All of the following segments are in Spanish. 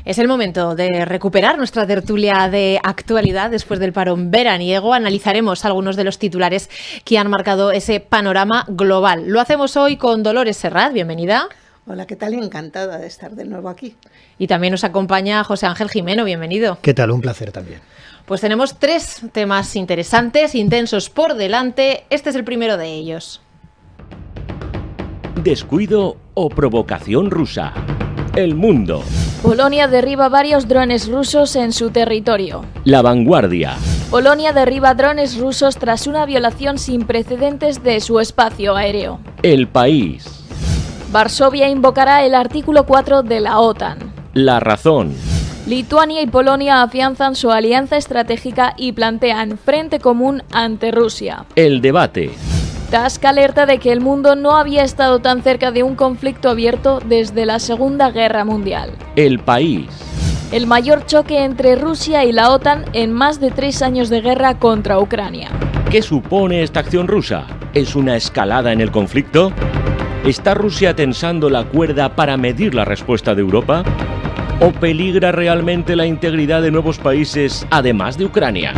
Es el momento de recuperar nuestra tertulia de actualidad después del parón veraniego. Analizaremos algunos de los titulares que han marcado ese panorama global. Lo hacemos hoy con Dolores Serrat. Bienvenida. Hola, ¿qué tal? Encantada de estar de nuevo aquí. Y también nos acompaña José Ángel Jimeno. Bienvenido. ¿Qué tal? Un placer también. Pues tenemos 3 temas interesantes, intensos por delante. Este es el primero de ellos. Descuido o provocación rusa. El mundo. Polonia derriba varios drones rusos en su territorio. La Vanguardia. Polonia derriba drones rusos tras una violación sin precedentes de su espacio aéreo. El País. Varsovia invocará el artículo 4 de la OTAN. La Razón. Lituania y Polonia afianzan su alianza estratégica y plantean frente común ante Rusia. El Debate. Tusk alerta de que el mundo no había estado tan cerca de un conflicto abierto desde la Segunda Guerra Mundial. El País. El mayor choque entre Rusia y la OTAN en más de 3 años de guerra contra Ucrania. ¿Qué supone esta acción rusa? ¿Es una escalada en el conflicto? ¿Está Rusia tensando la cuerda para medir la respuesta de Europa? ¿O peligra realmente la integridad de nuevos países, además de Ucrania?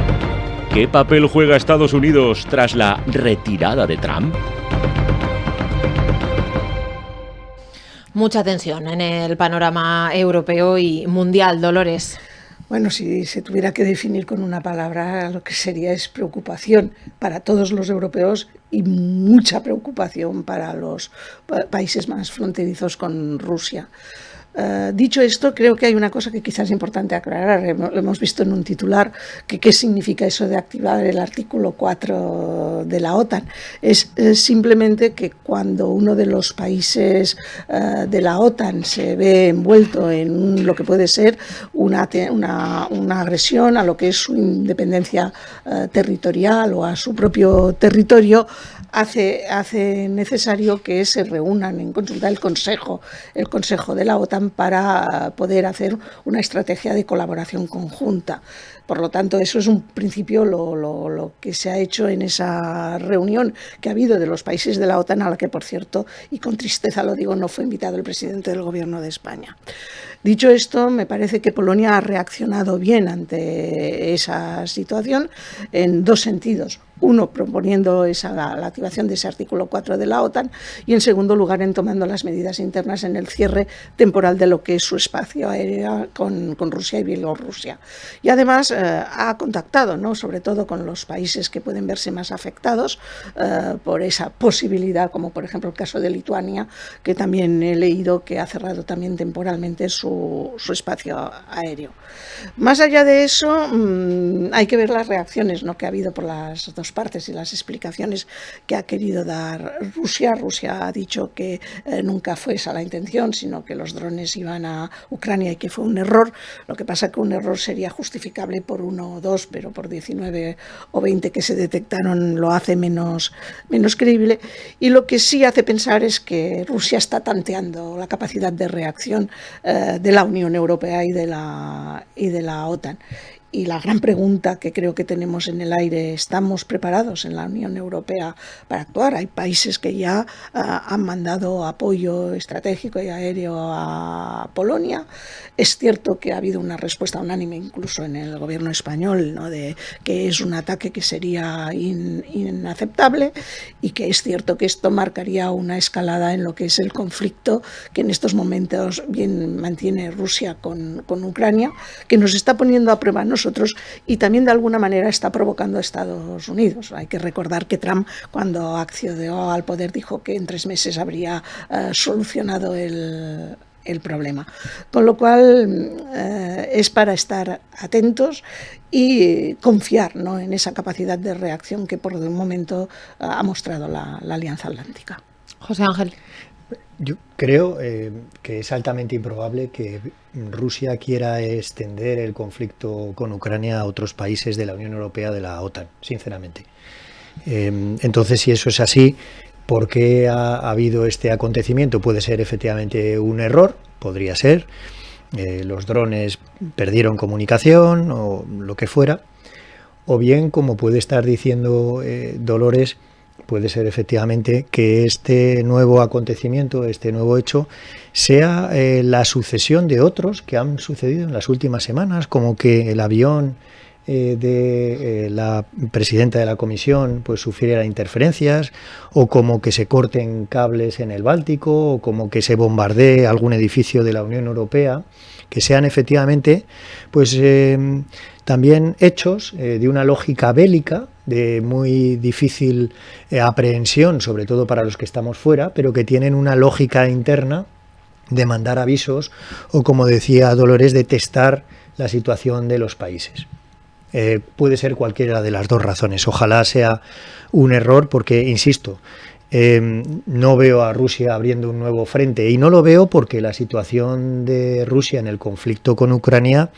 ¿Qué papel juega Estados Unidos tras la retirada de Trump? Mucha tensión en el panorama europeo y mundial, Dolores. Bueno, si se tuviera que definir con una palabra, lo que sería es preocupación para todos los europeos y mucha preocupación para los países más fronterizos con Rusia. Dicho esto, creo que hay una cosa que quizás es importante aclarar. Lo hemos visto en un titular, que qué significa eso de activar el artículo 4 de la OTAN. Es simplemente que cuando uno de los países de la OTAN se ve envuelto en lo que puede ser una agresión a lo que es su independencia territorial o a su propio territorio, hace necesario que se reúnan en consulta el Consejo de la OTAN para poder hacer una estrategia de colaboración conjunta. Por lo tanto, eso es un principio lo que se ha hecho en esa reunión que ha habido de los países de la OTAN, a la que, por cierto, y con tristeza lo digo, no fue invitado el presidente del Gobierno de España. Dicho esto, me parece que Polonia ha reaccionado bien ante esa situación en 2 sentidos. Uno, proponiendo la activación de ese artículo 4 de la OTAN, y en segundo lugar, en tomando las medidas internas en el cierre temporal de lo que es su espacio aéreo con Rusia y Bielorrusia. Y además ha contactado, ¿no?, sobre todo con los países que pueden verse más afectados por esa posibilidad, como por ejemplo el caso de Lituania, que también he leído que ha cerrado también temporalmente su espacio aéreo. Más allá de eso, hay que ver las reacciones, ¿no?, que ha habido por las dos partes y las explicaciones que ha querido dar Rusia. Rusia ha dicho que nunca fue esa la intención, sino que los drones iban a Ucrania y que fue un error. Lo que pasa es que un error sería justificable por 1 o 2, pero por 19 o 20 que se detectaron lo hace menos creíble. Y lo que sí hace pensar es que Rusia está tanteando la capacidad de reacción de la Unión Europea y de la OTAN. Y la gran pregunta que creo que tenemos en el aire, ¿estamos preparados en la Unión Europea para actuar? Hay países que ya han mandado apoyo estratégico y aéreo a Polonia. Es cierto que ha habido una respuesta unánime, incluso en el gobierno español, ¿no?, de que es un ataque que sería inaceptable, y que es cierto que esto marcaría una escalada en lo que es el conflicto que en estos momentos bien mantiene Rusia con Ucrania, que nos está poniendo a prueba nosotros y también de alguna manera está provocando a Estados Unidos. Hay que recordar que Trump, cuando accedió al poder, dijo que en 3 meses habría solucionado el problema. Con lo cual es para estar atentos y confiar, ¿no?, en esa capacidad de reacción que por el momento ha mostrado la Alianza Atlántica. José Ángel. Yo creo que es altamente improbable que Rusia quiera extender el conflicto con Ucrania a otros países de la Unión Europea, de la OTAN, sinceramente. Entonces, si eso es así, ¿por qué ha habido este acontecimiento? Puede ser efectivamente un error, podría ser. Los drones perdieron comunicación o lo que fuera. O bien, como puede estar diciendo Dolores, efectivamente que este nuevo acontecimiento, este nuevo hecho, sea la sucesión de otros que han sucedido en las últimas semanas, como que el avión de la presidenta de la Comisión pues sufriera interferencias, o como que se corten cables en el Báltico, o como que se bombardee algún edificio de la Unión Europea, que sean efectivamente pues también hechos de una lógica bélica de muy difícil aprehensión, sobre todo para los que estamos fuera, pero que tienen una lógica interna de mandar avisos, o como decía Dolores, de testar la situación de los países. Puede ser cualquiera de las dos razones. Ojalá sea un error, porque, insisto, no veo a Rusia abriendo un nuevo frente, y no lo veo porque la situación de Rusia en el conflicto con Ucrania,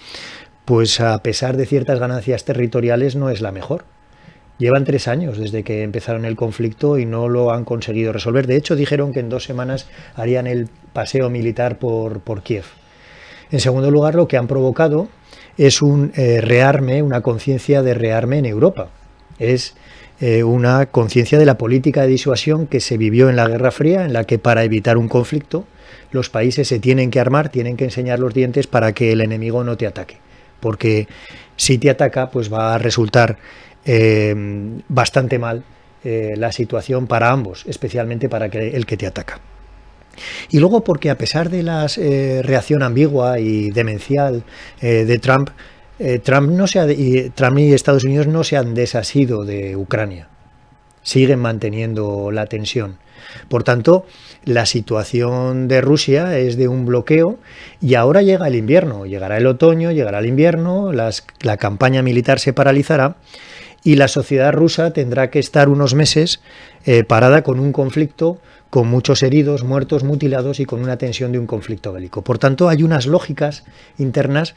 pues a pesar de ciertas ganancias territoriales, no es la mejor. Llevan 3 años desde que empezaron el conflicto y no lo han conseguido resolver. De hecho, dijeron que en 2 semanas harían el paseo militar por Kiev. En segundo lugar, lo que han provocado es un rearme, una conciencia de rearme en Europa. Es una conciencia de la política de disuasión que se vivió en la Guerra Fría, en la que para evitar un conflicto los países se tienen que armar, tienen que enseñar los dientes para que el enemigo no te ataque. Porque si te ataca, pues va a resultar bastante mal la situación para ambos, especialmente para el que te ataca. Y luego porque, a pesar de la reacción ambigua y demencial de Trump, Trump y Estados Unidos no se han desasido de Ucrania, siguen manteniendo la tensión. Por tanto, la situación de Rusia es de un bloqueo, y ahora llega el invierno, llegará el otoño, llegará el invierno, la campaña militar se paralizará, y la sociedad rusa tendrá que estar unos meses parada con un conflicto, con muchos heridos, muertos, mutilados, y con una tensión de un conflicto bélico. Por tanto, hay unas lógicas internas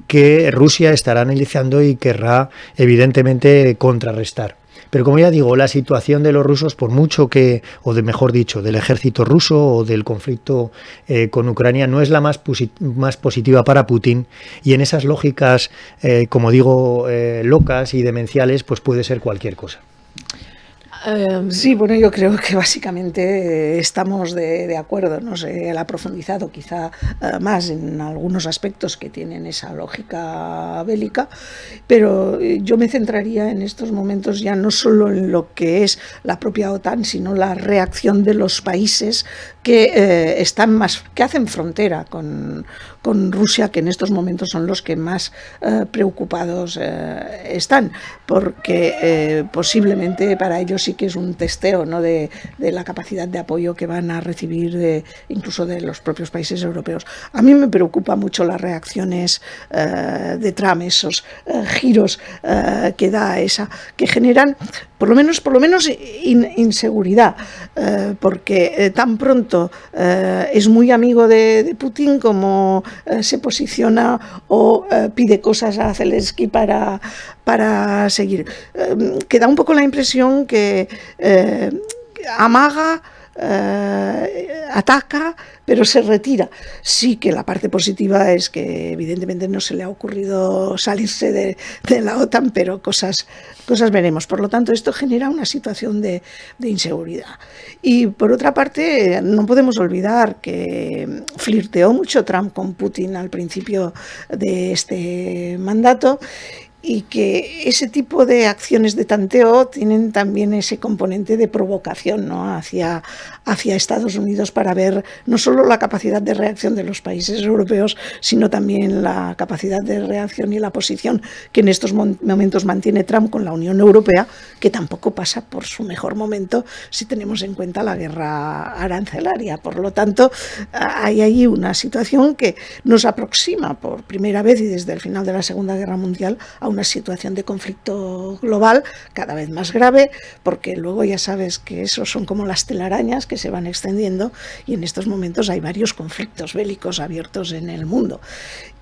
que Rusia estará analizando y querrá, evidentemente, contrarrestar. Pero, como ya digo, la situación de los rusos, por mucho que, o de mejor dicho, del ejército ruso o del conflicto con Ucrania, no es la más positiva para Putin, y en esas lógicas, como digo, locas y demenciales, pues puede ser cualquier cosa. Sí, bueno, yo creo que básicamente estamos de acuerdo. No sé, él ha profundizado quizá más en algunos aspectos que tienen esa lógica bélica, pero yo me centraría en estos momentos ya no solo en lo que es la propia OTAN, sino la reacción de los países que que hacen frontera con Rusia, que en estos momentos son los que más preocupados están, porque posiblemente para ellos sí que es un testeo, ¿no?, de la capacidad de apoyo que van a recibir incluso de los propios países europeos. A mí me preocupa mucho las reacciones de Trump, esos giros que da que generan por lo menos inseguridad, porque tan pronto es muy amigo de Putin como se posiciona o pide cosas a Zelensky para seguir. Que da un poco la impresión que amaga, ataca, pero se retira. Sí que la parte positiva es que evidentemente no se le ha ocurrido salirse de la OTAN, pero cosas veremos. Por lo tanto, esto genera una situación de inseguridad. Y por otra parte, no podemos olvidar que flirteó mucho Trump con Putin al principio de este mandato, y que ese tipo de acciones de tanteo tienen también ese componente de provocación, ¿no?, hacia Estados Unidos, para ver no solo la capacidad de reacción de los países europeos, sino también la capacidad de reacción y la posición que en estos momentos mantiene Trump con la Unión Europea, que tampoco pasa por su mejor momento si tenemos en cuenta la guerra arancelaria. Por lo tanto, hay ahí una situación que nos aproxima por primera vez y desde el final de la Segunda Guerra Mundial a una situación de conflicto global cada vez más grave, porque luego ya sabes que esos son como las telarañas que se van extendiendo, y en estos momentos hay varios conflictos bélicos abiertos en el mundo.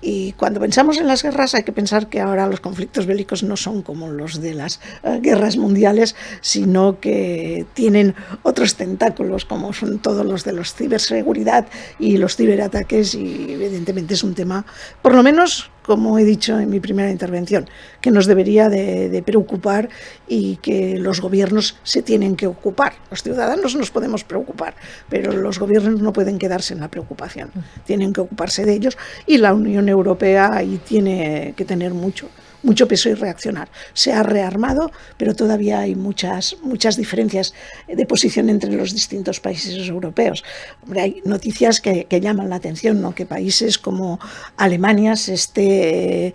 Y cuando pensamos en las guerras hay que pensar que ahora los conflictos bélicos no son como los de las guerras mundiales, sino que tienen otros tentáculos, como son todos los de los ciberseguridad y los ciberataques, y evidentemente es un tema, por lo menos como he dicho en mi primera intervención, que nos debería de preocupar y que los gobiernos se tienen que ocupar. Los ciudadanos nos podemos preocupar, pero los gobiernos no pueden quedarse en la preocupación. Tienen que ocuparse de ellos y la Unión Europea ahí tiene que tener mucho peso y reaccionar. Se ha rearmado, pero todavía hay muchas diferencias de posición entre los distintos países europeos. Hombre, hay noticias que llaman la atención, ¿no? Que países como Alemania se esté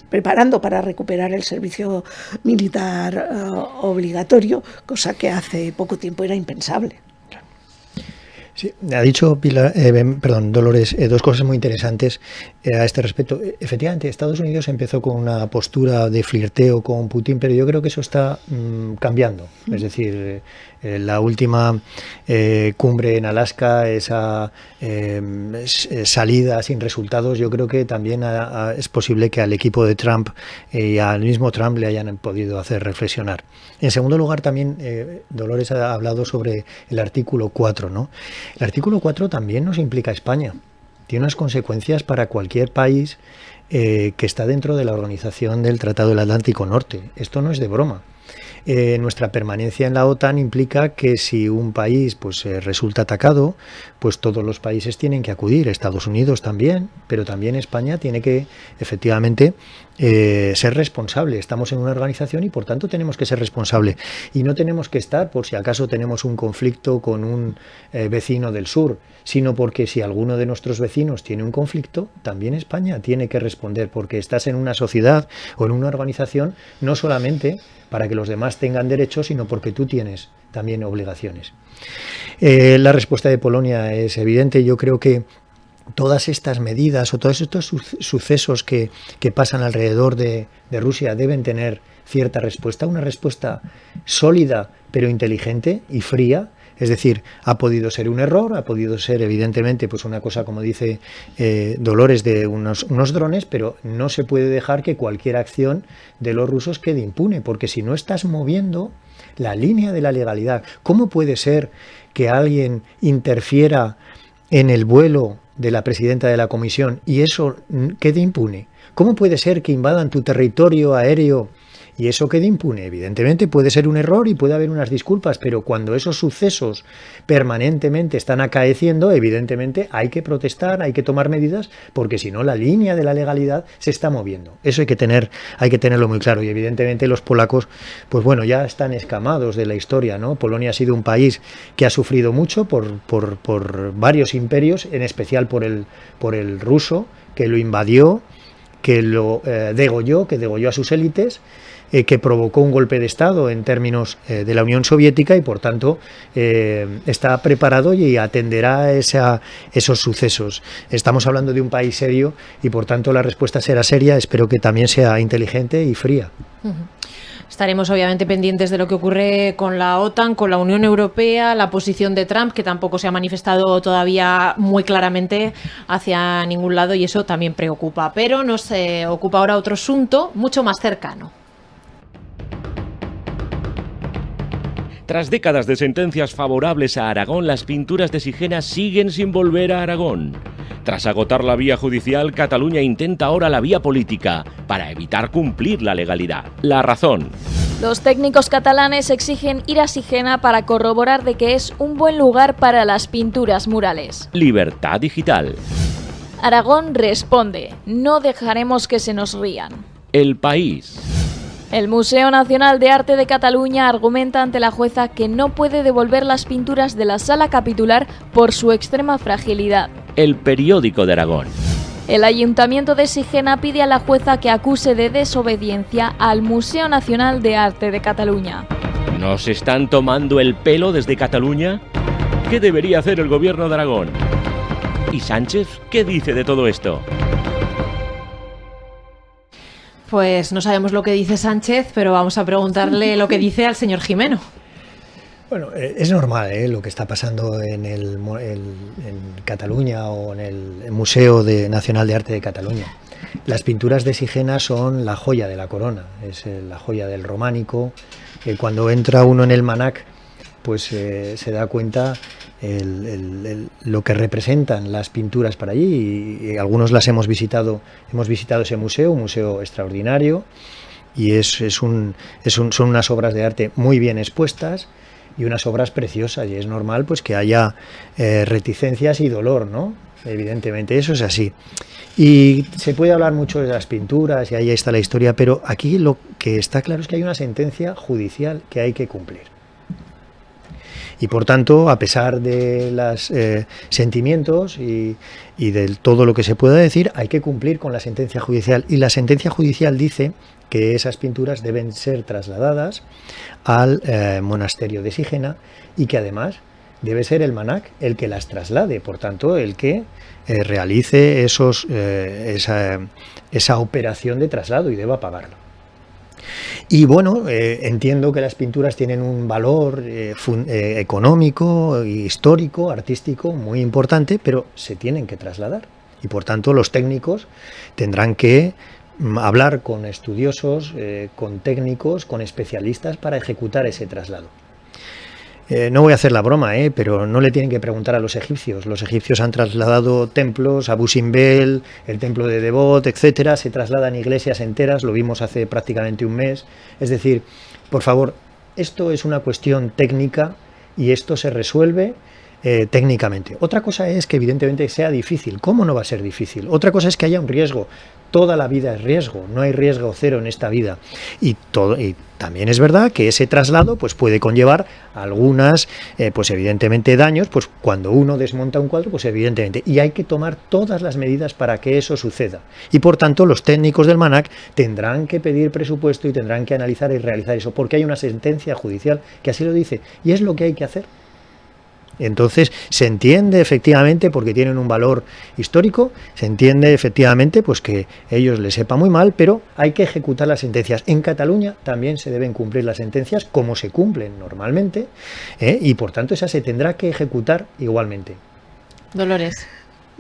preparando para recuperar el servicio militar obligatorio, cosa que hace poco tiempo era impensable. Sí, ha dicho Dolores, dos cosas muy interesantes a este respecto. Efectivamente, Estados Unidos empezó con una postura de flirteo con Putin, pero yo creo que eso está cambiando. Es decir, la última cumbre en Alaska, esa salida sin resultados, yo creo que también es posible que al equipo de Trump y al mismo Trump le hayan podido hacer reflexionar. En segundo lugar, también Dolores ha hablado sobre el artículo 4, ¿no? El artículo 4 también nos implica a España. Tiene unas consecuencias para cualquier país que está dentro de la organización del Tratado del Atlántico Norte. Esto no es de broma. Nuestra permanencia en la OTAN implica que si un país resulta atacado, pues todos los países tienen que acudir, Estados Unidos también, pero también España tiene que efectivamente ser responsable. Estamos en una organización y por tanto tenemos que ser responsables y no tenemos que estar por si acaso tenemos un conflicto con un vecino del sur, sino porque si alguno de nuestros vecinos tiene un conflicto, también España tiene que responder, porque estás en una sociedad o en una organización no solamente para que los demás tengan derechos, sino porque tú tienes también obligaciones. La respuesta de Polonia es evidente. Yo creo que todas estas medidas o todos estos sucesos que pasan alrededor de Rusia deben tener cierta respuesta, una respuesta sólida pero inteligente y fría. Es decir, ha podido ser un error, ha podido ser evidentemente pues una cosa, como dice Dolores, de unos drones, pero no se puede dejar que cualquier acción de los rusos quede impune, porque si no estás moviendo la línea de la legalidad, ¿cómo puede ser que alguien interfiera en el vuelo de la presidenta de la Comisión y eso quede impune? ¿Cómo puede ser que invadan tu territorio aéreo y eso quede impune? Evidentemente puede ser un error y puede haber unas disculpas, pero cuando esos sucesos permanentemente están acaeciendo, evidentemente hay que protestar, hay que tomar medidas, porque si no la línea de la legalidad se está moviendo. Eso hay que tenerlo muy claro y evidentemente los polacos, pues bueno, ya están escamados de la historia, ¿no? Polonia ha sido un país que ha sufrido mucho por varios imperios, en especial por el ruso, que lo invadió, que lo degolló a sus élites, que provocó un golpe de Estado en términos de la Unión Soviética y por tanto está preparado y atenderá esos sucesos. Estamos hablando de un país serio y por tanto la respuesta será seria, espero que también sea inteligente y fría. Estaremos obviamente pendientes de lo que ocurre con la OTAN, con la Unión Europea, la posición de Trump, que tampoco se ha manifestado todavía muy claramente hacia ningún lado y eso también preocupa. Pero nos ocupa ahora otro asunto mucho más cercano. Tras décadas de sentencias favorables a Aragón, las pinturas de Sigena siguen sin volver a Aragón. Tras agotar la vía judicial, Cataluña intenta ahora la vía política para evitar cumplir la legalidad. La razón. Los técnicos catalanes exigen ir a Sigena para corroborar de que es un buen lugar para las pinturas murales. Libertad digital. Aragón responde: no dejaremos que se nos rían. El País. El Museo Nacional de Arte de Cataluña argumenta ante la jueza que no puede devolver las pinturas de la sala capitular por su extrema fragilidad. El Periódico de Aragón. El Ayuntamiento de Sigena pide a la jueza que acuse de desobediencia al Museo Nacional de Arte de Cataluña. ¿Nos están tomando el pelo desde Cataluña? ¿Qué debería hacer el gobierno de Aragón? ¿Y Sánchez qué dice de todo esto? Pues no sabemos lo que dice Sánchez, pero vamos a preguntarle lo que dice al señor Gimeno. Bueno, es normal lo que está pasando en Cataluña o en el Museo Nacional de Arte de Cataluña. Las pinturas de Sigena son la joya de la corona, es la joya del románico. Cuando entra uno en el MANAC, pues se da cuenta lo que representan las pinturas para allí, y algunos las hemos visitado ese museo, un museo extraordinario, y son unas obras de arte muy bien expuestas y unas obras preciosas, y es normal pues que haya reticencias y dolor, ¿no? Evidentemente, eso es así. Y se puede hablar mucho de las pinturas, y ahí está la historia, pero aquí lo que está claro es que hay una sentencia judicial que hay que cumplir. Y por tanto, a pesar de los sentimientos y de todo lo que se pueda decir, hay que cumplir con la sentencia judicial. Y la sentencia judicial dice que esas pinturas deben ser trasladadas al monasterio de Sigena, y que además debe ser el MNAC el que las traslade, por tanto, el que realice esa operación de traslado y deba pagarlo. Y bueno, entiendo que las pinturas tienen un valor económico, histórico, artístico muy importante, pero se tienen que trasladar. Y por tanto los técnicos tendrán que hablar con estudiosos, con técnicos, con especialistas para ejecutar ese traslado. No voy a hacer la broma, pero no le tienen que preguntar a los egipcios. Los egipcios han trasladado templos, Abu Simbel, el templo de Devot, etcétera. Se trasladan iglesias enteras, lo vimos hace prácticamente un mes. Es decir, por favor, esto es una cuestión técnica y esto se resuelve técnicamente. Otra cosa es que evidentemente sea difícil. ¿Cómo no va a ser difícil? Otra cosa es que haya un riesgo. Toda la vida es riesgo, no hay riesgo cero en esta vida. Y también es verdad que ese traslado pues puede conllevar algunas, pues evidentemente daños, pues cuando uno desmonta un cuadro, pues evidentemente, y hay que tomar todas las medidas para que eso suceda. Y por tanto los técnicos del MNAC tendrán que pedir presupuesto y tendrán que analizar y realizar eso, porque hay una sentencia judicial que así lo dice, y es lo que hay que hacer. Entonces se entiende efectivamente, porque tienen un valor histórico, se entiende efectivamente pues que ellos les sepa muy mal, pero hay que ejecutar las sentencias. En Cataluña también se deben cumplir las sentencias como se cumplen normalmente, y por tanto esa se tendrá que ejecutar igualmente. Dolores.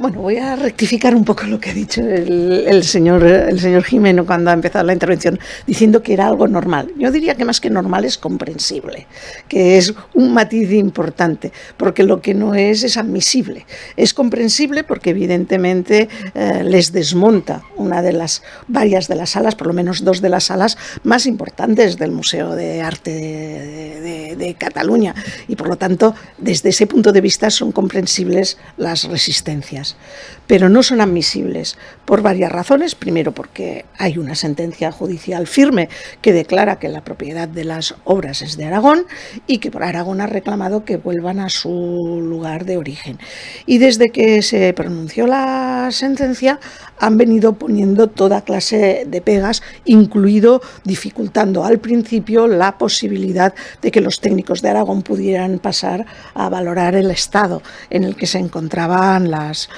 Bueno, voy a rectificar un poco lo que ha dicho el señor Gimeno cuando ha empezado la intervención, diciendo que era algo normal. Yo diría que más que normal es comprensible, que es un matiz importante, porque lo que no es admisible. Es comprensible porque evidentemente les desmonta varias de las salas, por lo menos 2 de las salas más importantes del Museo de Arte de Cataluña, y por lo tanto, desde ese punto de vista son comprensibles las resistencias. Pero no son admisibles por varias razones. Primero, porque hay una sentencia judicial firme que declara que la propiedad de las obras es de Aragón y que Aragón ha reclamado que vuelvan a su lugar de origen. Y desde que se pronunció la sentencia han venido poniendo toda clase de pegas, incluido dificultando al principio la posibilidad de que los técnicos de Aragón pudieran pasar a valorar el estado en el que se encontraban las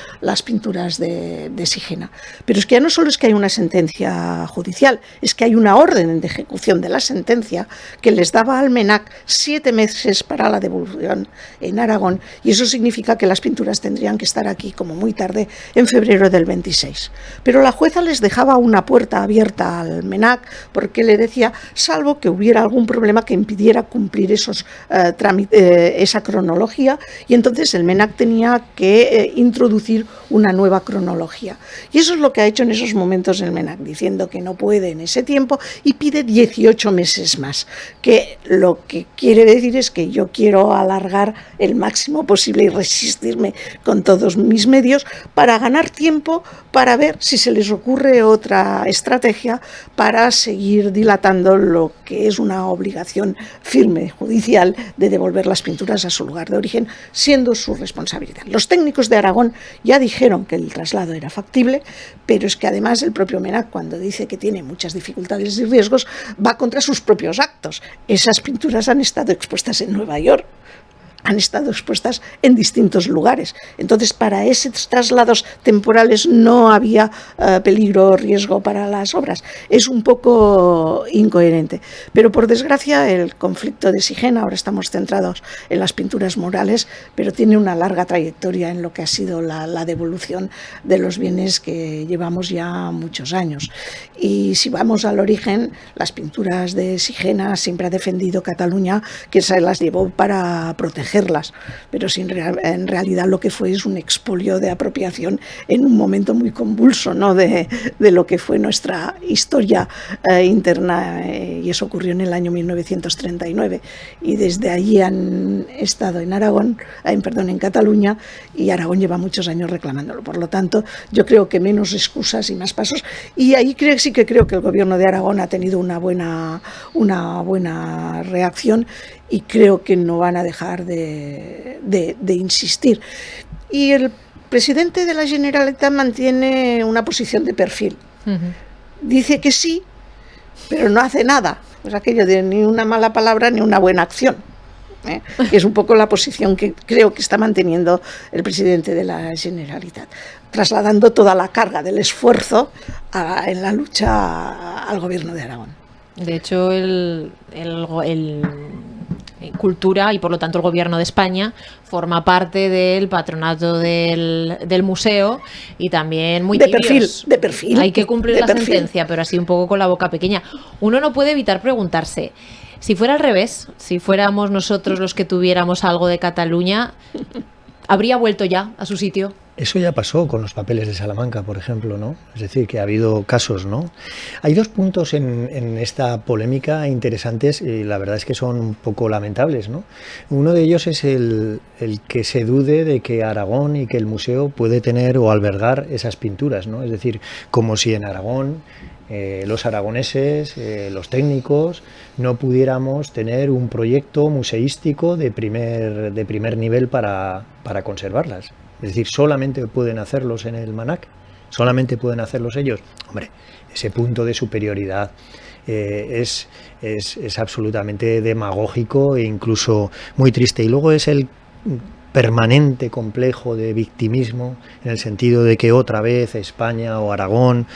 pinturas de Sigena. Pero es que ya no solo es que hay una sentencia judicial, es que hay una orden de ejecución de la sentencia que les daba al MNAC 7 meses para la devolución en Aragón, y eso significa que las pinturas tendrían que estar aquí como muy tarde, en febrero del 26. Pero la jueza les dejaba una puerta abierta al MNAC porque le decía, salvo que hubiera algún problema que impidiera cumplir esa cronología, y entonces el MNAC tenía que introducir una nueva cronología. Y eso es lo que ha hecho en esos momentos el MNAC, diciendo que no puede en ese tiempo y pide 18 meses más, que lo que quiere decir es que yo quiero alargar el máximo posible y resistirme con todos mis medios para ganar tiempo, para ver si se les ocurre otra estrategia para seguir dilatando lo que es una obligación firme judicial de devolver las pinturas a su lugar de origen, siendo su responsabilidad. Los técnicos de Aragón ya dijeron que el traslado era factible, pero es que además el propio MNAC, cuando dice que tiene muchas dificultades y riesgos, va contra sus propios actos. Esas pinturas han estado expuestas en Nueva York, han estado expuestas en distintos lugares. Entonces, para esos traslados temporales no había peligro o riesgo para las obras. Es un poco incoherente. Pero, por desgracia, el conflicto de Sigena, ahora estamos centrados en las pinturas murales, pero tiene una larga trayectoria en lo que ha sido la devolución de los bienes que llevamos ya muchos años. Y si vamos al origen, las pinturas de Sigena siempre ha defendido Cataluña que se las llevó para proteger protegerlas, pero en realidad lo que fue es un expolio de apropiación en un momento muy convulso, ¿no?, de lo que fue nuestra historia interna, y eso ocurrió en el año 1939, y desde allí han estado en Cataluña, y Aragón lleva muchos años reclamándolo. Por lo tanto, yo creo que menos excusas y más pasos, y ahí sí que creo que el gobierno de Aragón ha tenido una buena reacción, y creo que no van a dejar de insistir. Y el presidente de la Generalitat mantiene una posición de perfil. Dice que sí, pero no hace nada. Pues aquello de ni una mala palabra ni una buena acción. Que es un poco la posición que creo que está manteniendo el presidente de la Generalitat, trasladando toda la carga del esfuerzo en la lucha al gobierno de Aragón. De hecho, el Cultura y por lo tanto el Gobierno de España forma parte del patronato del museo, y también muy tibios. De perfil. Hay que cumplir la sentencia, pero así un poco con la boca pequeña. Uno no puede evitar preguntarse, si fuera al revés, si fuéramos nosotros los que tuviéramos algo de Cataluña, ¿habría vuelto ya a su sitio? Eso ya pasó con los papeles de Salamanca, por ejemplo, ¿no? Es decir, que ha habido casos, ¿no? Hay dos puntos en esta polémica interesantes, y la verdad es que son un poco lamentables, ¿no? Uno de ellos es el que se dude de que Aragón y que el museo puede tener o albergar esas pinturas, ¿no? Es decir, como si en Aragón los aragoneses, los técnicos, no pudiéramos tener un proyecto museístico de primer nivel para conservarlas. Es decir, solamente pueden hacerlos en el MNAC, solamente pueden hacerlos ellos. Hombre, ese punto de superioridad es absolutamente demagógico e incluso muy triste. Y luego es el permanente complejo de victimismo, en el sentido de que otra vez España o Aragón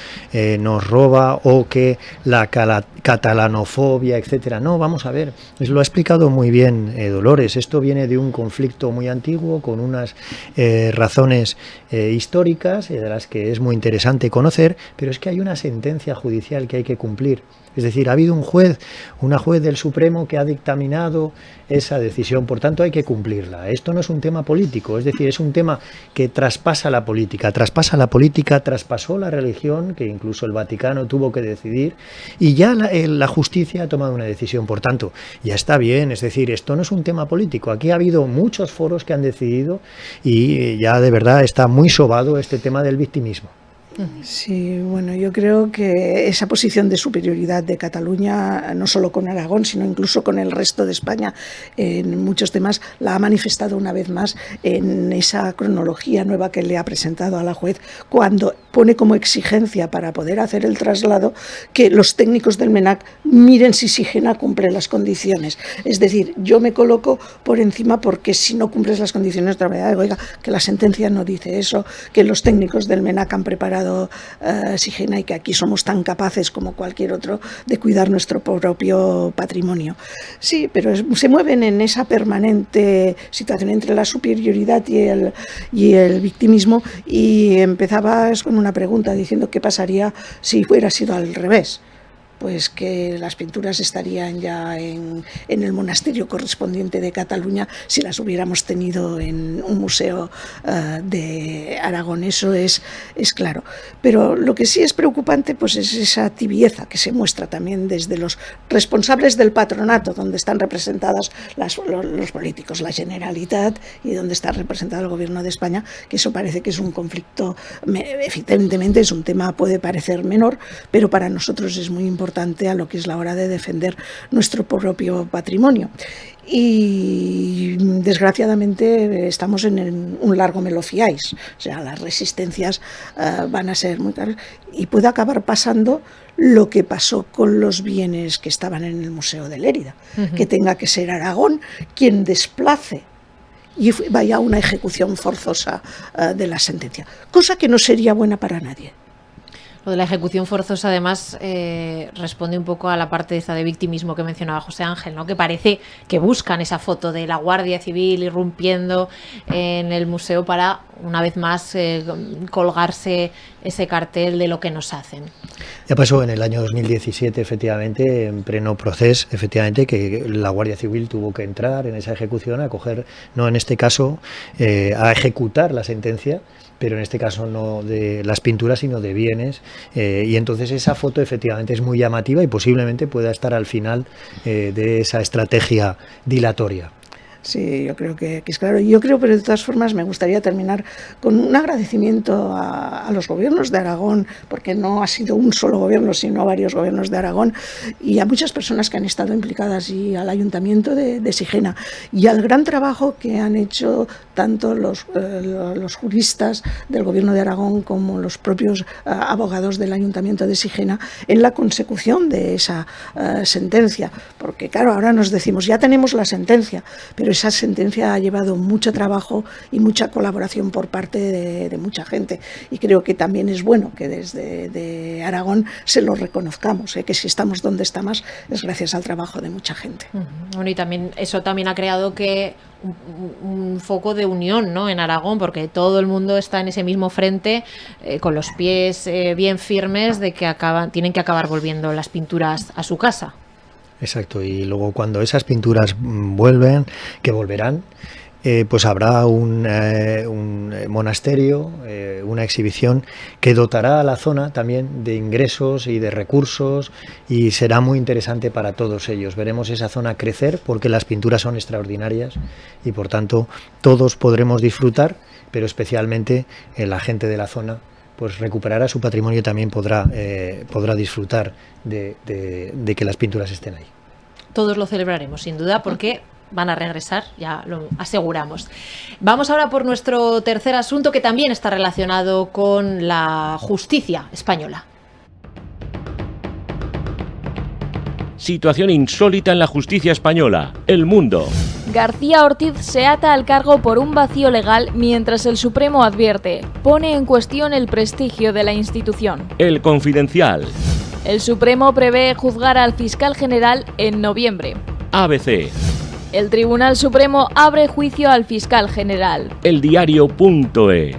nos roba, o que la catalanofobia, etcétera. No, vamos a ver, lo ha explicado muy bien Dolores. Esto viene de un conflicto muy antiguo, con unas razones históricas, de las que es muy interesante conocer, pero es que hay una sentencia judicial que hay que cumplir. Es decir, ha habido una juez del Supremo que ha dictaminado esa decisión, por tanto hay que cumplirla. Esto no es un tema político, es decir, es un tema que traspasa la política, traspasó la religión, que incluso el Vaticano tuvo que decidir, y ya la justicia ha tomado una decisión, por tanto, ya está bien. Es decir, esto no es un tema político, aquí ha habido muchos foros que han decidido, y ya de verdad está muy sobado este tema del victimismo. Sí, bueno, yo creo que esa posición de superioridad de Cataluña, no solo con Aragón, sino incluso con el resto de España, en muchos temas, la ha manifestado una vez más en esa cronología nueva que le ha presentado a la juez, cuando pone como exigencia para poder hacer el traslado que los técnicos del MNAC miren si Sigena cumple las condiciones. Es decir, yo me coloco por encima, porque si no cumples las condiciones, otra vez, oiga, que la sentencia no dice eso, que los técnicos del MNAC han preparado Sigena, y que aquí somos tan capaces como cualquier otro de cuidar nuestro propio patrimonio. Sí, pero se mueven en esa permanente situación entre la superioridad y el victimismo, y empezabas con una pregunta diciendo qué pasaría si hubiera sido al revés. Pues que las pinturas estarían ya en el monasterio correspondiente de Cataluña si las hubiéramos tenido en un museo de Aragón. Eso es claro. Pero lo que sí es preocupante, pues, es esa tibieza que se muestra también desde los responsables del patronato, donde están representados los políticos, la Generalitat, y donde está representado el Gobierno de España, que eso parece que es un conflicto. Evidentemente es un tema, puede parecer menor, pero para nosotros es muy importante a lo que es la hora de defender nuestro propio patrimonio. Y desgraciadamente estamos en un largo me lo fiáis, o sea, las resistencias van a ser muy caras, y puede acabar pasando lo que pasó con los bienes que estaban en el Museo de Lérida, que tenga que ser Aragón quien desplace y vaya a una ejecución forzosa de la sentencia, cosa que no sería buena para nadie. Lo de la ejecución forzosa, además, responde un poco a la parte esta de victimismo que mencionaba José Ángel, ¿no? Que parece que buscan esa foto de la Guardia Civil irrumpiendo en el museo para una vez más colgarse ese cartel de lo que nos hacen. Ya pasó en el año 2017, efectivamente, en pleno proceso, efectivamente, que la Guardia Civil tuvo que entrar en esa ejecución a coger, no en este caso, a ejecutar la sentencia, pero en este caso no de las pinturas, sino de bienes, y entonces esa foto efectivamente es muy llamativa y posiblemente pueda estar al final de esa estrategia dilatoria. Sí, yo creo que es claro. Yo creo, pero de todas formas me gustaría terminar con un agradecimiento a los gobiernos de Aragón, porque no ha sido un solo gobierno, sino varios gobiernos de Aragón, y a muchas personas que han estado implicadas, y al Ayuntamiento de Sigena, y al gran trabajo que han hecho tanto los juristas del gobierno de Aragón como los propios abogados del Ayuntamiento de Sigena en la consecución de esa sentencia. Porque claro, ahora nos decimos, ya tenemos la sentencia, pero esa sentencia ha llevado mucho trabajo y mucha colaboración por parte de mucha gente, y creo que también es bueno que desde de Aragón se lo reconozcamos, que si estamos donde estamos es gracias al trabajo de mucha gente. Bueno, y también eso también ha creado que un foco de unión, ¿no?, en Aragón, porque todo el mundo está en ese mismo frente, con los pies bien firmes de que tienen que acabar volviendo las pinturas a su casa. Exacto, y luego cuando esas pinturas vuelven, que volverán, pues habrá un monasterio, una exhibición que dotará a la zona también de ingresos y de recursos, y será muy interesante para todos ellos. Veremos esa zona crecer porque las pinturas son extraordinarias y por tanto todos podremos disfrutar, pero especialmente la gente de la zona pues recuperará su patrimonio y también podrá disfrutar de que las pinturas estén ahí. Todos lo celebraremos, sin duda, porque van a regresar, ya lo aseguramos. Vamos ahora por nuestro tercer asunto, que también está relacionado con la justicia española. Situación insólita en la justicia española. El Mundo. García Ortiz se ata al cargo por un vacío legal mientras el Supremo advierte, pone en cuestión el prestigio de la institución. El Confidencial. El Supremo prevé juzgar al fiscal general en noviembre. ABC. El Tribunal Supremo abre juicio al fiscal general. Eldiario.es.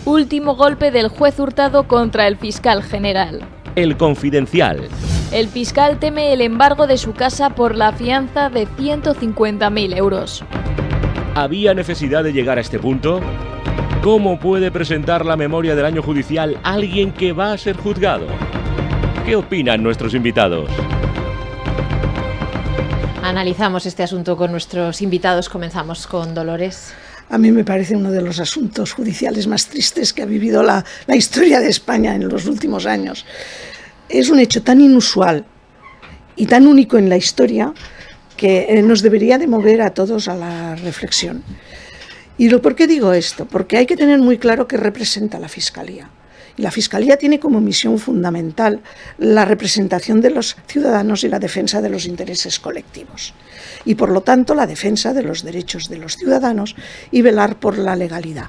Último golpe del juez Hurtado contra el fiscal general. El Confidencial. El fiscal teme el embargo de su casa por la fianza de 150.000 euros. ¿Había necesidad de llegar a este punto? ¿Cómo puede presentar la memoria del año judicial alguien que va a ser juzgado? ¿Qué opinan nuestros invitados? Analizamos este asunto con nuestros invitados. Comenzamos con Dolores. A mí me parece uno de los asuntos judiciales más tristes que ha vivido la historia de España en los últimos años. Es un hecho tan inusual y tan único en la historia que nos debería de mover a todos a la reflexión. ¿Y por qué digo esto? Porque hay que tener muy claro qué representa la Fiscalía. Y la Fiscalía tiene como misión fundamental la representación de los ciudadanos y la defensa de los intereses colectivos. Y por lo tanto la defensa de los derechos de los ciudadanos y velar por la legalidad.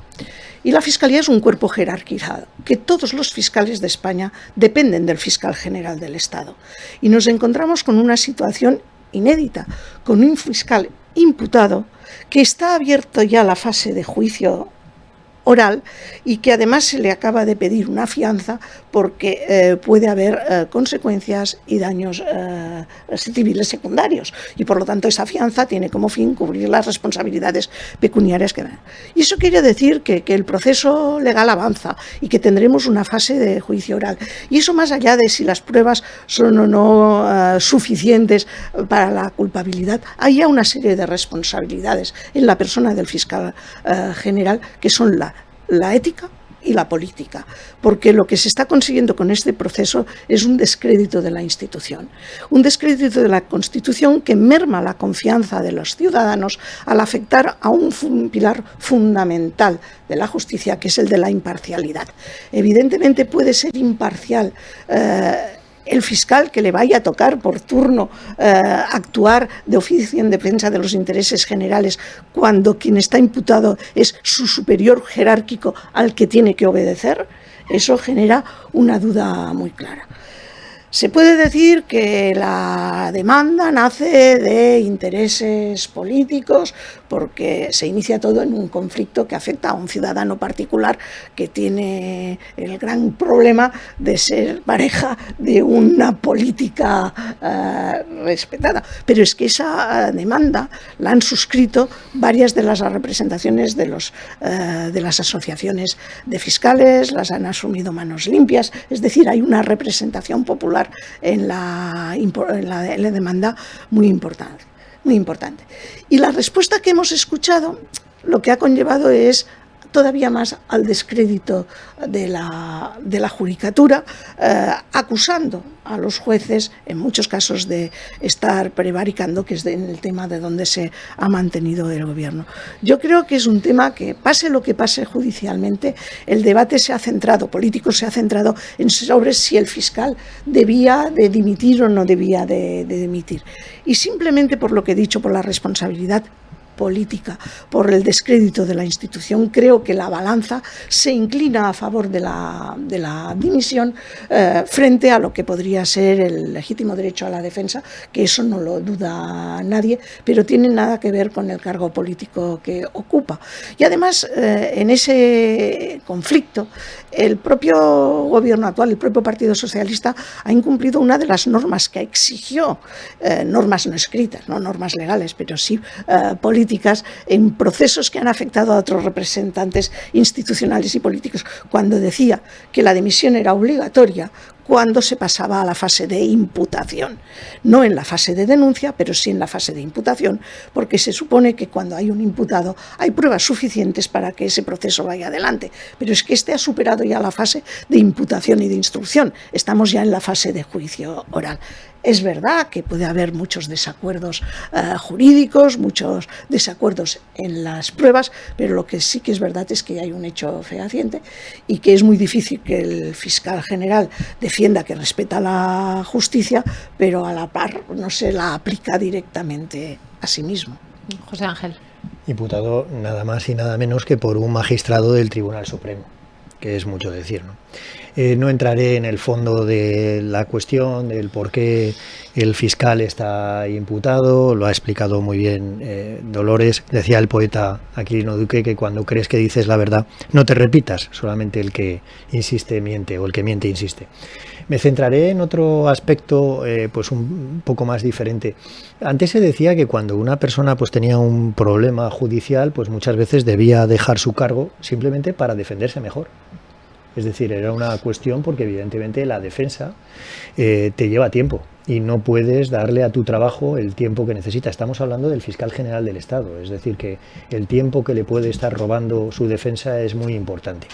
Y la Fiscalía es un cuerpo jerarquizado, que todos los fiscales de España dependen del fiscal general del Estado. Y nos encontramos con una situación inédita, con un fiscal imputado que está abierto ya la fase de juicio oral y que además se le acaba de pedir una fianza porque puede haber consecuencias y daños civiles secundarios, y por lo tanto esa fianza tiene como fin cubrir las responsabilidades pecuniarias que dan. Y eso quiere decir que el proceso legal avanza y que tendremos una fase de juicio oral, y eso más allá de si las pruebas son o no suficientes para la culpabilidad, hay ya una serie de responsabilidades en la persona del fiscal general, que son la ética y la política, porque lo que se está consiguiendo con este proceso es un descrédito de la institución, un descrédito de la Constitución que merma la confianza de los ciudadanos al afectar a un pilar fundamental de la justicia, que es el de la imparcialidad. Evidentemente puede ser imparcial el fiscal que le vaya a tocar por turno actuar de oficio en defensa de los intereses generales cuando quien está imputado es su superior jerárquico al que tiene que obedecer. Eso genera una duda muy clara. Se puede decir que la demanda nace de intereses políticos porque se inicia todo en un conflicto que afecta a un ciudadano particular que tiene el gran problema de ser pareja de una política respetada. Pero es que esa demanda la han suscrito varias de las representaciones de las asociaciones de fiscales, las han asumido Manos Limpias, es decir, hay una representación popular en la demanda muy importante. Y la respuesta que hemos escuchado lo que ha conllevado es todavía más al descrédito de la judicatura, acusando a los jueces, en muchos casos, de estar prevaricando, que es en el tema de donde se ha mantenido el gobierno. Yo creo que es un tema que, pase lo que pase judicialmente, el debate político se ha centrado sobre si el fiscal debía de dimitir o no debía de dimitir. Y simplemente por lo que he dicho, por la responsabilidad política, por el descrédito de la institución, creo que la balanza se inclina a favor de la dimisión frente a lo que podría ser el legítimo derecho a la defensa, que eso no lo duda nadie, pero tiene nada que ver con el cargo político que ocupa. Y además, en ese conflicto, el propio gobierno actual, el propio Partido Socialista, ha incumplido una de las normas que exigió, normas no escritas, no normas legales, pero sí políticas, en procesos que han afectado a otros representantes institucionales y políticos, cuando decía que la dimisión era obligatoria cuando se pasaba a la fase de imputación, no en la fase de denuncia, pero sí en la fase de imputación, porque se supone que cuando hay un imputado hay pruebas suficientes para que ese proceso vaya adelante, pero es que este ha superado ya la fase de imputación y de instrucción, estamos ya en la fase de juicio oral. Es verdad que puede haber muchos desacuerdos jurídicos, muchos desacuerdos en las pruebas, pero lo que sí que es verdad es que hay un hecho fehaciente y que es muy difícil que el fiscal general defienda que respeta la justicia, pero a la par no se la aplica directamente a sí mismo. José Ángel. Imputado nada más y nada menos que por un magistrado del Tribunal Supremo, que es mucho decir, ¿no? No entraré en el fondo de la cuestión, del por qué el fiscal está imputado, lo ha explicado muy bien Dolores. Decía el poeta Aquilino Duque que cuando crees que dices la verdad, no te repitas, solamente el que insiste miente, o el que miente insiste. Me centraré en otro aspecto pues un poco más diferente. Antes se decía que cuando una persona pues tenía un problema judicial, pues muchas veces debía dejar su cargo simplemente para defenderse mejor. Es decir, era una cuestión porque evidentemente la defensa te lleva tiempo y no puedes darle a tu trabajo el tiempo que necesita. Estamos hablando del fiscal general del Estado, es decir, que el tiempo que le puede estar robando su defensa es muy importante.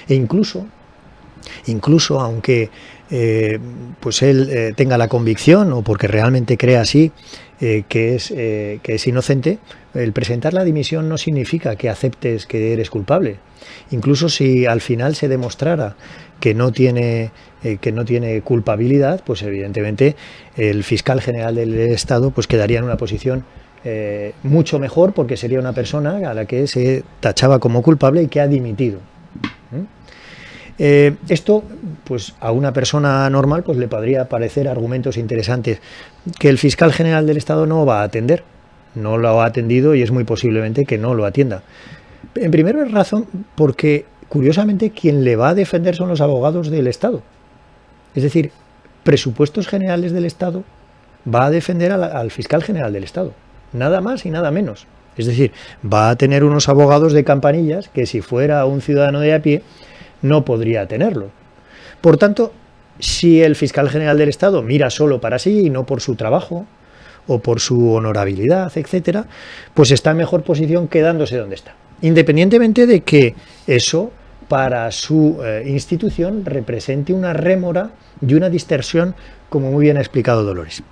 E incluso aunque pues él tenga la convicción o porque realmente crea así que es inocente, el presentar la dimisión no significa que aceptes que eres culpable. Incluso si al final se demostrara que no tiene culpabilidad, pues evidentemente el fiscal general del Estado pues quedaría en una posición mucho mejor, porque sería una persona a la que se tachaba como culpable y que ha dimitido. Esto, pues a una persona normal, pues le podría parecer argumentos interesantes que el fiscal general del Estado no va a atender. No lo ha atendido y es muy posiblemente que no lo atienda. En primera razón, porque curiosamente quien le va a defender son los abogados del Estado. Es decir, Presupuestos Generales del Estado va a defender al fiscal general del Estado. Nada más y nada menos. Es decir, va a tener unos abogados de campanillas que si fuera un ciudadano de a pie no podría tenerlo. Por tanto, si el fiscal general del Estado mira solo para sí y no por su trabajo o por su honorabilidad, etcétera, pues está en mejor posición quedándose donde está. Independientemente de que eso para su institución represente una rémora y una distorsión, como muy bien ha explicado Dolores.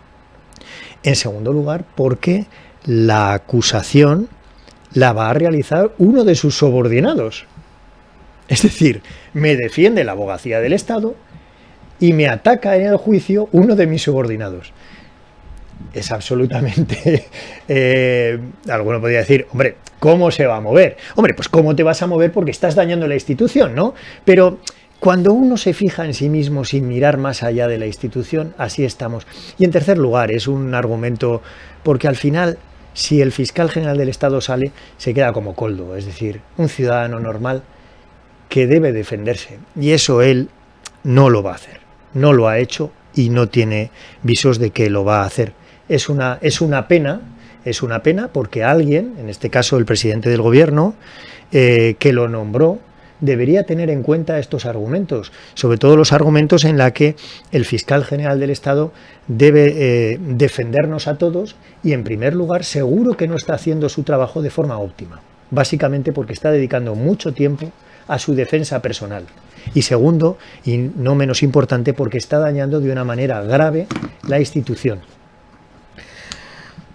En segundo lugar, porque la acusación la va a realizar uno de sus subordinados. Es decir, me defiende la abogacía del Estado y me ataca en el juicio uno de mis subordinados. Es absolutamente... alguno podría decir, hombre, ¿cómo se va a mover? Hombre, pues ¿cómo te vas a mover? Porque estás dañando la institución, ¿no? Pero cuando uno se fija en sí mismo sin mirar más allá de la institución, así estamos. Y en tercer lugar, es un argumento porque al final, Si el fiscal general del Estado sale, se queda como Koldo, es decir, un ciudadano normal que debe defenderse. Y eso él no lo va a hacer, no lo ha hecho y no tiene visos de que lo va a hacer. Es una pena porque alguien, en este caso el presidente del gobierno, que lo nombró, debería tener en cuenta estos argumentos, sobre todo los argumentos en la que el fiscal general del Estado debe defendernos a todos y, en primer lugar, seguro que no está haciendo su trabajo de forma óptima, básicamente porque está dedicando mucho tiempo a su defensa personal. Y segundo, y no menos importante, porque está dañando de una manera grave la institución.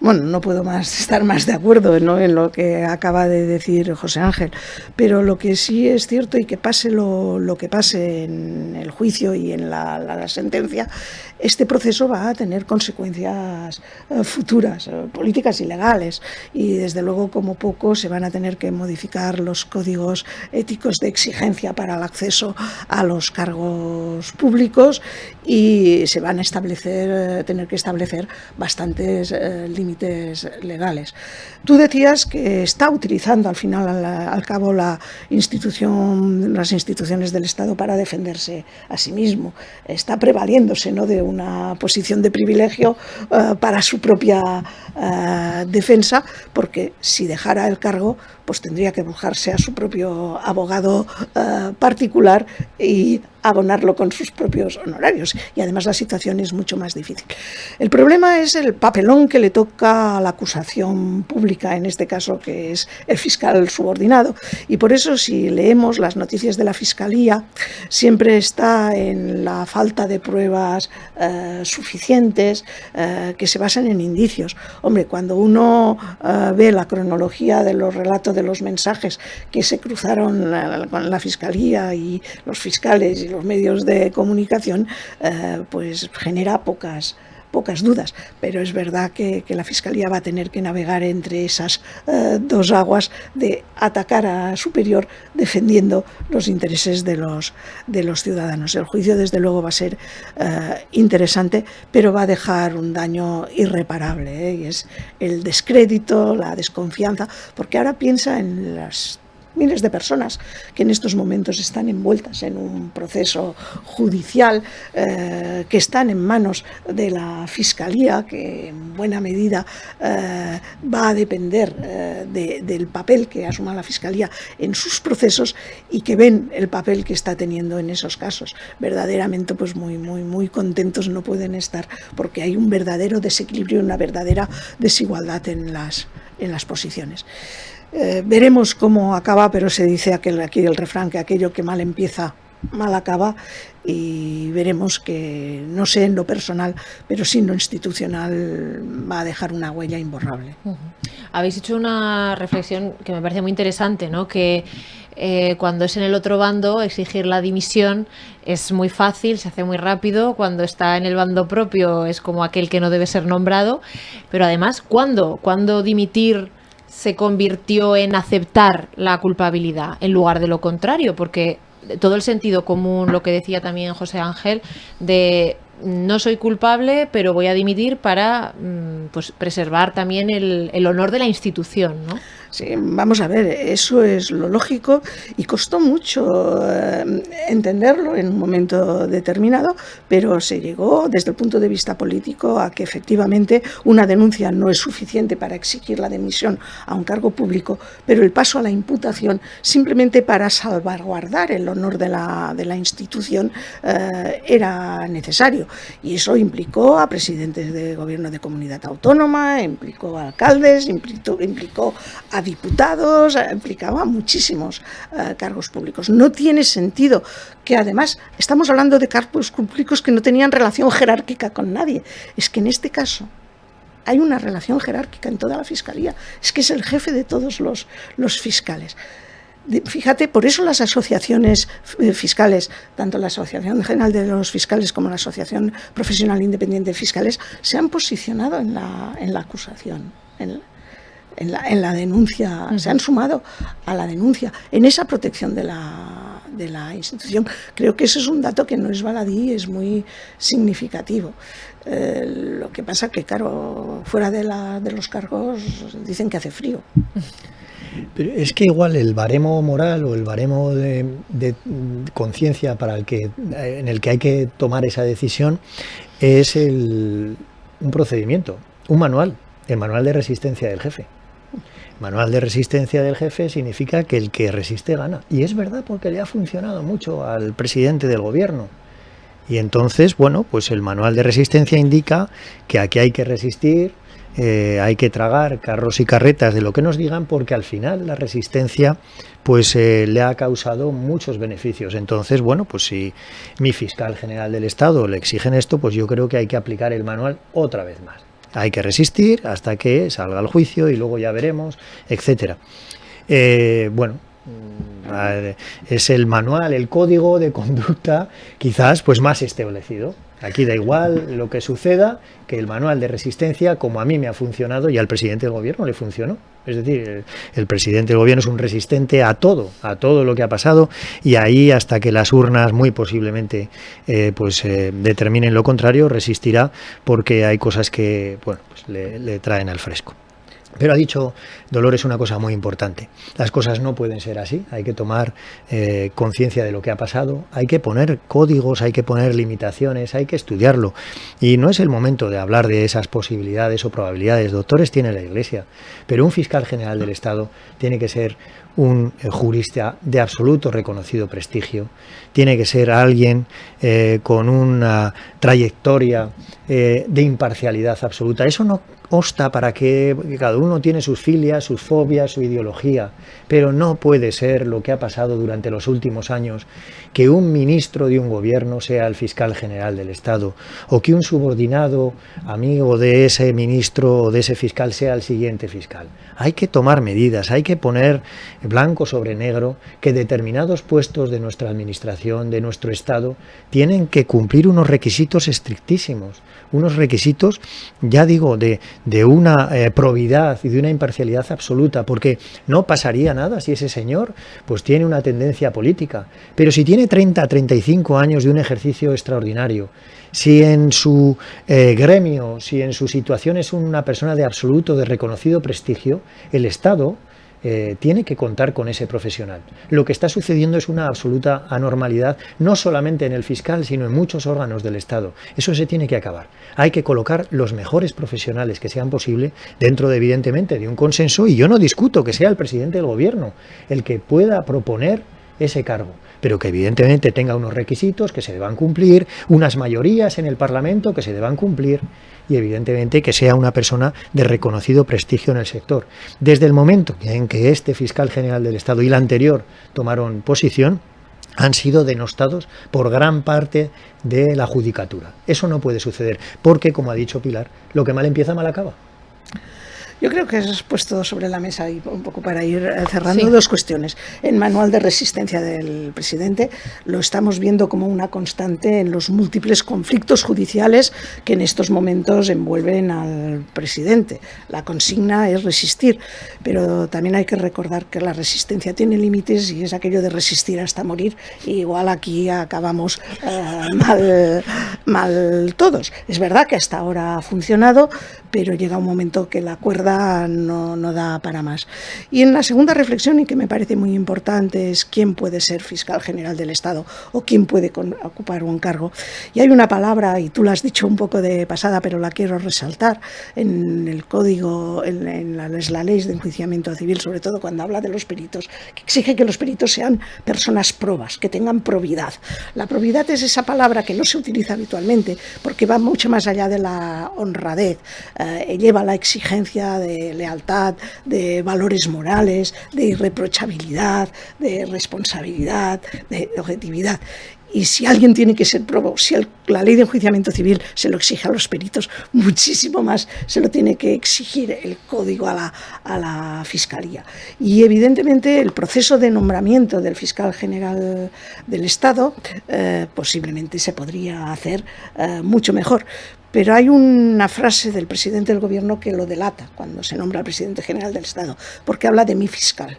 Bueno, no puedo estar más de acuerdo, ¿no?, en lo que acaba de decir José Ángel, pero lo que sí es cierto, y que pase lo que pase en el juicio y en la sentencia, este proceso va a tener consecuencias futuras, políticas y legales, y desde luego como poco se van a tener que modificar los códigos éticos de exigencia para el acceso a los cargos públicos y se van a tener que establecer bastantes límites legales. Tú decías que está utilizando al final, al cabo, las instituciones del Estado para defenderse a sí mismo. Está prevaliéndose, ¿no?, de una posición de privilegio para su propia defensa, porque si dejara el cargo, pues tendría que buscarse a su propio abogado particular y abonarlo con sus propios honorarios, y además la situación es mucho más difícil. El problema es el papelón que le toca a la acusación pública, en este caso, que es el fiscal subordinado, y por eso, si leemos las noticias de la Fiscalía, siempre está en la falta de pruebas suficientes que se basan en indicios. Hombre, cuando uno ve la cronología de los relatos de los mensajes que se cruzaron con la Fiscalía y los fiscales y los medios de comunicación, pues genera pocas dudas, pero es verdad que la Fiscalía va a tener que navegar entre esas dos aguas de atacar a superior defendiendo los intereses de los ciudadanos. El juicio, desde luego, va a ser interesante, pero va a dejar un daño irreparable, y es el descrédito, la desconfianza, porque ahora piensa en las miles de personas que en estos momentos están envueltas en un proceso judicial, que están en manos de la Fiscalía, que en buena medida va a depender del papel que asuma la Fiscalía en sus procesos, y que ven el papel que está teniendo en esos casos. Verdaderamente, pues muy contentos no pueden estar, porque hay un verdadero desequilibrio, una verdadera desigualdad en las posiciones. Veremos cómo acaba, pero se dice aquí el refrán, que aquello que mal empieza, mal acaba, y veremos que, no sé en lo personal, pero sí en lo institucional, va a dejar una huella imborrable. Habéis hecho una reflexión que me parece muy interesante, ¿no?, que cuando es en el otro bando, exigir la dimisión es muy fácil, se hace muy rápido. Cuando está en el bando propio es como aquel que no debe ser nombrado, pero además, ¿cuándo dimitir se convirtió en aceptar la culpabilidad en lugar de lo contrario? Porque todo el sentido común, lo que decía también José Ángel, de no soy culpable, pero voy a dimitir para pues preservar también el honor de la institución, ¿no? Sí, vamos a ver, eso es lo lógico, y costó mucho entenderlo en un momento determinado, pero se llegó desde el punto de vista político a que efectivamente una denuncia no es suficiente para exigir la dimisión a un cargo público, pero el paso a la imputación, simplemente para salvaguardar el honor de la institución, era necesario, y eso implicó a presidentes de gobierno de comunidad autónoma, implicó a alcaldes, implicó a diputados, implicaba a muchísimos cargos públicos. No tiene sentido que, además, estamos hablando de cargos públicos que no tenían relación jerárquica con nadie. Es que en este caso hay una relación jerárquica en toda la Fiscalía. Es que es el jefe de todos los fiscales. Fíjate, por eso las asociaciones fiscales, tanto la Asociación General de los Fiscales como la Asociación Profesional Independiente de Fiscales, se han posicionado en la acusación, en la denuncia, se han sumado a la denuncia, en esa protección de de la institución. Creo que ese es un dato que no es baladí, es muy significativo. Lo que pasa que, claro, fuera de los cargos dicen que hace frío. Pero es que igual el baremo moral o el baremo de conciencia en el que hay que tomar esa decisión es un procedimiento, un manual, el manual de resistencia del jefe. Manual de resistencia del jefe significa que el que resiste gana. Y es verdad, porque le ha funcionado mucho al presidente del gobierno. Y entonces, bueno, pues el manual de resistencia indica que aquí hay que resistir, hay que tragar carros y carretas de lo que nos digan, porque al final la resistencia pues le ha causado muchos beneficios. Entonces, bueno, pues si mi fiscal general del Estado le exigen esto, pues yo creo que hay que aplicar el manual otra vez más. Hay que resistir hasta que salga el juicio y luego ya veremos, etcétera. Bueno, es el manual, el código de conducta quizás pues más establecido. Aquí da igual lo que suceda, que el manual de resistencia, como a mí me ha funcionado y al presidente del gobierno le funcionó. Es decir, el presidente del gobierno es un resistente a todo lo que ha pasado, y ahí, hasta que las urnas muy posiblemente determinen lo contrario, resistirá, porque hay cosas que bueno, pues le traen al fresco. Pero ha dicho Dolores una cosa muy importante: las cosas no pueden ser así, hay que tomar conciencia de lo que ha pasado, hay que poner códigos, hay que poner limitaciones, hay que estudiarlo, y no es el momento de hablar de esas posibilidades o probabilidades. Doctores tiene la Iglesia, pero un fiscal general del Estado tiene que ser un jurista de absoluto reconocido prestigio, tiene que ser alguien con una trayectoria de imparcialidad absoluta. Eso no obsta para que cada uno tiene sus filias, sus fobias, su ideología, pero no puede ser lo que ha pasado durante los últimos años, que un ministro de un gobierno sea el fiscal general del Estado, o que un subordinado amigo de ese ministro o de ese fiscal sea el siguiente fiscal. Hay que tomar medidas, hay que poner blanco sobre negro que determinados puestos de nuestra administración, de nuestro Estado, tienen que cumplir unos requisitos estrictísimos, unos requisitos, ya digo, de una probidad y de una imparcialidad absoluta, porque no pasaría nada si ese señor pues tiene una tendencia política, pero si tiene 30, 35 años de un ejercicio extraordinario, si en su gremio, si en su situación es una persona de absoluto, de reconocido prestigio, el Estado tiene que contar con ese profesional. Lo que está sucediendo es una absoluta anormalidad, no solamente en el fiscal, sino en muchos órganos del Estado. Eso se tiene que acabar. Hay que colocar los mejores profesionales que sean posible dentro, evidentemente, de un consenso, y yo no discuto que sea el presidente del gobierno el que pueda proponer ese cargo, pero que evidentemente tenga unos requisitos que se deban cumplir, unas mayorías en el Parlamento que se deban cumplir, y evidentemente que sea una persona de reconocido prestigio en el sector. Desde el momento en que este fiscal general del Estado y la anterior tomaron posición, han sido denostados por gran parte de la judicatura. Eso no puede suceder, porque, como ha dicho Pilar, lo que mal empieza, mal acaba. Yo creo que has puesto sobre la mesa, y un poco para ir cerrando, dos cuestiones. El manual de resistencia del presidente lo estamos viendo como una constante en los múltiples conflictos judiciales que en estos momentos envuelven al presidente. La consigna es resistir, pero también hay que recordar que la resistencia tiene límites, y es aquello de resistir hasta morir, y igual aquí acabamos mal todos. Es verdad que hasta ahora ha funcionado, pero llega un momento que la cuerda no da para más. Y en la segunda reflexión, y que me parece muy importante, es quién puede ser fiscal general del Estado o quién puede ocupar un cargo. Y hay una palabra, y tú la has dicho un poco de pasada, pero la quiero resaltar, en el código, en las leyes de enjuiciamiento civil, sobre todo cuando habla de los peritos, que exige que los peritos sean personas probas, que tengan probidad. La probidad es esa palabra que no se utiliza habitualmente, porque va mucho más allá de la honradez, lleva la exigencia de lealtad, de valores morales, de irreprochabilidad, de responsabilidad, de objetividad. Y si alguien tiene que ser probo, si la ley de enjuiciamiento civil se lo exige a los peritos, muchísimo más se lo tiene que exigir el código a la Fiscalía. Y evidentemente el proceso de nombramiento del fiscal general del Estado posiblemente se podría hacer mucho mejor. Pero hay una frase del presidente del gobierno que lo delata cuando se nombra al presidente general del Estado, porque habla de mi fiscal.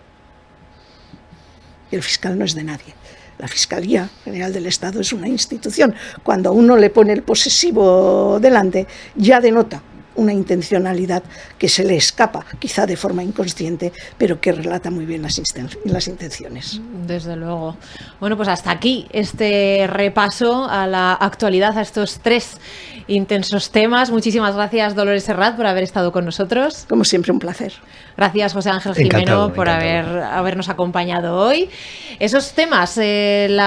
Y el fiscal no es de nadie. La Fiscalía General del Estado es una institución. Cuando uno le pone el posesivo delante, ya denota una intencionalidad que se le escapa, quizá de forma inconsciente, pero que relata muy bien las intenciones. Desde luego. Bueno, pues hasta aquí este repaso a la actualidad, a estos 3 intensos temas. Muchísimas gracias, Dolores Serrat, por haber estado con nosotros. Como siempre, un placer. Gracias, José Ángel Jimeno, por habernos acompañado hoy. Esos temas, el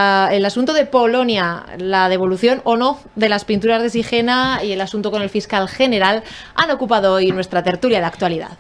asunto de Polonia, la devolución o no de las pinturas de Sigena y el asunto con el fiscal general han ocupado hoy nuestra tertulia de actualidad.